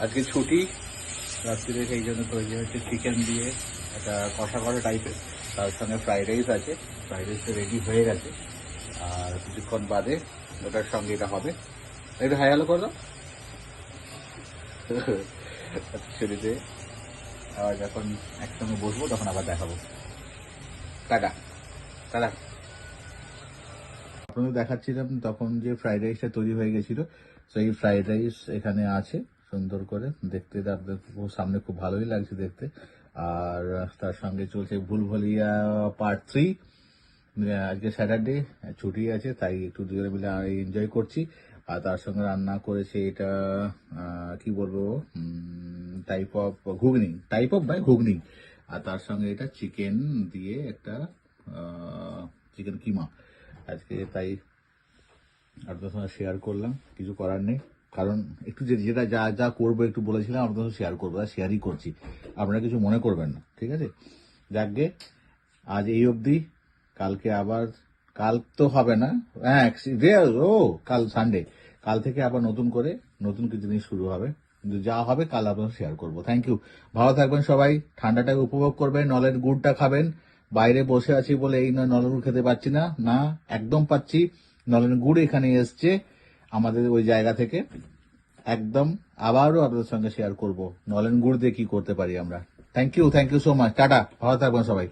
আজকে ছুটি, রাত্রিরে সেই জন্য তৈরি হচ্ছে চিকেন দিয়ে একটা কষা কষা টাইপের, তার সঙ্গে ফ্রাইড রাইস আছে। ফ্রাইড রাইসটা রেডি হয়ে গেছে, আর কিছুক্ষণ বাদে ওটার সঙ্গে এটা হবে। একটু হাই হ্যালো করো। ছুটিতে আবার যখন একসঙ্গে বসবো তখন আবার দেখাবো। Tata tata. আপনাদের দেখাচ্ছিলাম তখন যে ফ্রাইড রাইসটা তৈরি হয়ে গেছিল, সেই ফ্রাইড রাইস এখানে আছে সুন্দর করে দেখতে, আপনাদের সামনে খুব ভালোই লাগছে দেখতে। আর তার সঙ্গে চলছে ভুলভুলিয়া পার্ট 3। আজকে স্যাটারডে, ছুটি আছে, তাই একটু দুজনে মিলে এনজয় করছি। আর তার সঙ্গে রান্না করেছে এটা কি বলবো, type of ghugni, type of বাই ঘুগনি। আর তার সঙ্গে এটা চিকেন দিয়ে একটা চিকেন কিমা আজকে, তাই আপনার সঙ্গে শেয়ার করলাম। কিছু করার নেই, কারণ একটু যেটা যা যা করবো একটু বলেছিলাম আপনার সঙ্গে শেয়ার করবো, আর শেয়ারই করছি, আপনারা কিছু মনে করবেন না, ঠিক আছে? যাকগে, আজ এই অবধি। কালকে আবার, কাল তো হবে না, হ্যাঁ ও কাল সানডে, কাল থেকে আবার নতুন করে নতুন কিছু জিনিস শুরু হবে, কিন্তু যা হবে কাল আপনার শেয়ার করবো। থ্যাংক ইউ, ভালো থাকবেন সবাই, ঠান্ডাটাকে উপভোগ করবেন, নলের গুড়টা খাবেন। বাইরে বসে আছি বলে এই নয় নলের গুড় খেতে পাচ্ছি না, না একদম পাচ্ছি। নলেন গুড় এখানে এসছে আমাদের ওই জায়গা থেকে, একদম আবারও আপনাদের সঙ্গে শেয়ার করব নলেন গুড় দিয়ে কি করতে পারি আমরা। Thank you so much, tata, ভালো থাকবেন সবাই।